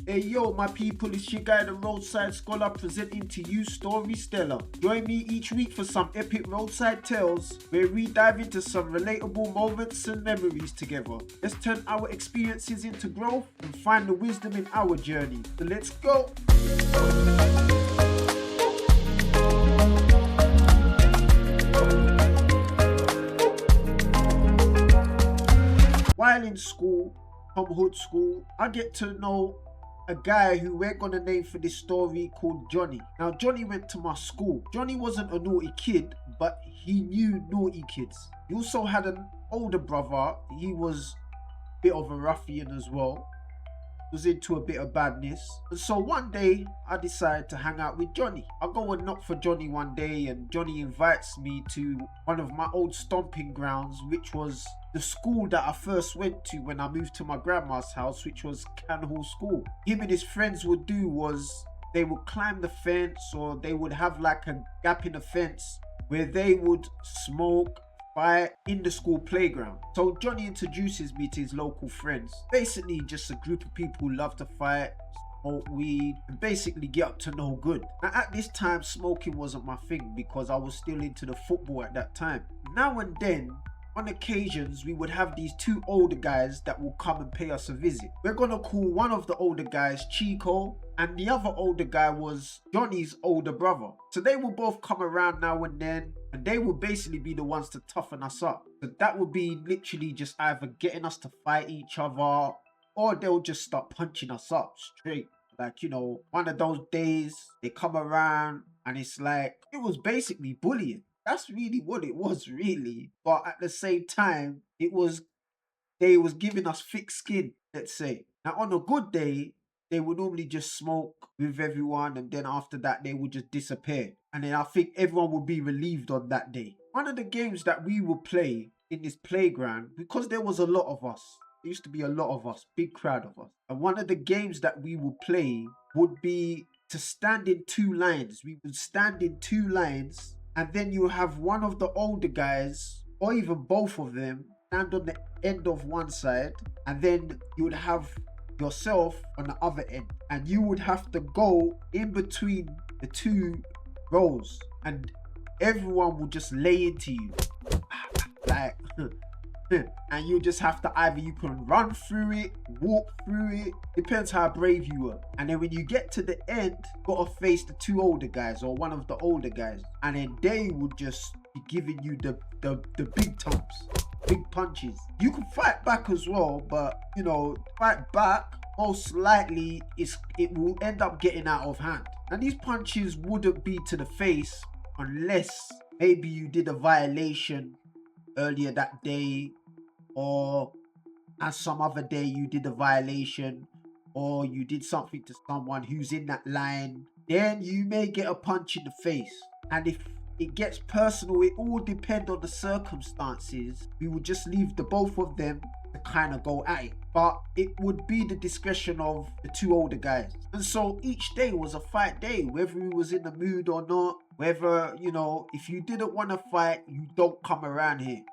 Hey yo, my people, it's your guy, the Roadside Scholar, presenting to you Story Stellar. Join me each week for some epic roadside tales where we dive into some relatable moments and memories together. Let's turn our experiences into growth and find the wisdom in our journey. So let's go! While in school, Hood School, I get to know a guy who we're gonna name for this story called Johnny. Now, Johnny went to my school. Johnny wasn't a naughty kid, but he knew naughty kids. He also had an older brother. He was a bit of a ruffian as well. Was into a bit of badness. And so one day, I decided to hang out with Johnny. I go and knock for Johnny one day, and Johnny invites me to one of my old stomping grounds, which was the school that I first went to when I moved to my grandma's house, which was Canhall School. Him and his friends would do was they would climb the fence, or they would have like a gap in the fence where they would smoke, fight in the school playground. So Johnny introduces me to his local friends. Basically just a group of people who love to fight, smoke weed, and basically get up to no good. Now at this time, smoking wasn't my thing because I was still into the football at that time. Now and then, on occasions, we would have these two older guys that will come and pay us a visit. We're gonna call one of the older guys Chico, and the other older guy was Johnny's older brother. So they will both come around now and then, and they will basically be the ones to toughen us up. So that would be literally just either getting us to fight each other, or they'll just start punching us up straight. Like, you know, one of those days they come around and it's like, it was basically bullying. That's really what it was, really. But at the same time, they was giving us thick skin, let's say. Now, on a good day, they would normally just smoke with everyone, and then after that, they would just disappear. And then I think everyone would be relieved on that day. One of the games that we would play in this playground, because there was a lot of us, there used to be a lot of us, big crowd of us. And one of the games that we would play would be to stand in two lines. We would stand in two lines, and then you have one of the older guys, or even both of them, stand on the end of one side, and then you would have yourself on the other end. And you would have to go in between the two rows, and everyone would just lay into you. Like, and you just have to either, you can run through it, walk through it, depends how brave you were. And then when you get to the end, gotta face the two older guys or one of the older guys, and then they would just be giving you the big thumps, big punches. You can fight back as well, but you know, fight back, most likely it will end up getting out of hand. And these punches wouldn't be to the face unless maybe you did a violation earlier that day, or as some other day you did a violation, or you did something to someone who's in that line, then you may get a punch in the face. And if it gets personal, it all depends on the circumstances. We would just leave the both of them to kind of go at it, but it would be the discretion of the two older guys. And so each day was a fight day, whether we was in the mood or not, whether, you know, if you didn't want to fight, you don't come around here.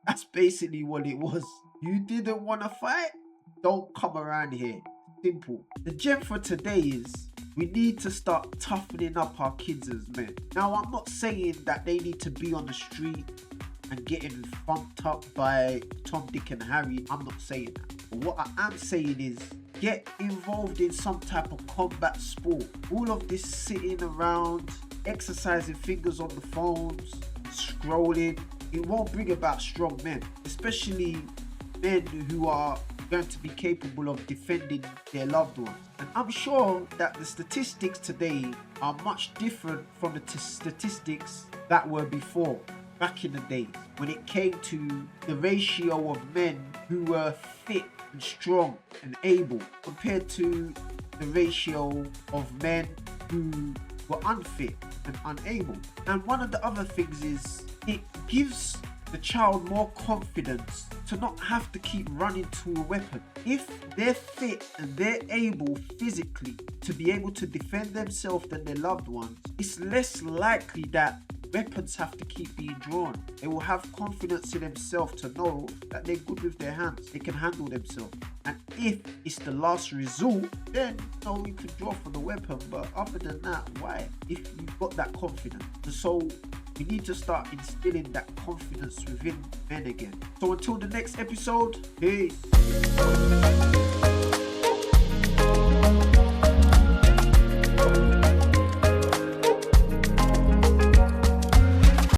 That's basically what it was. You didn't want to fight, don't come around here. Simple. The gem for today is we need to start toughening up our kids as men. Now, I'm not saying that they need to be on the street and getting thumped up by Tom, Dick and Harry. I'm not saying that. But what I am saying is get involved in some type of combat sport. All of this sitting around, exercising fingers on the phones, scrolling, it won't bring about strong men, especially men who are going to be capable of defending their loved ones. And I'm sure that the statistics today are much different from the statistics that were before, back in the days, when it came to the ratio of men who were fit and strong and able compared to the ratio of men who were unfit and unable. And one of the other things is it gives the child more confidence to not have to keep running to a weapon. If they're fit and they're able physically to be able to defend themselves and their loved ones, it's less likely that weapons have to keep being drawn. They will have confidence in themselves to know that they're good with their hands. They can handle themselves. And if it's the last resort, then you can draw for the weapon. But other than that, why? If you've got that confidence. So we need to start instilling that confidence within men again. So until the next episode, peace.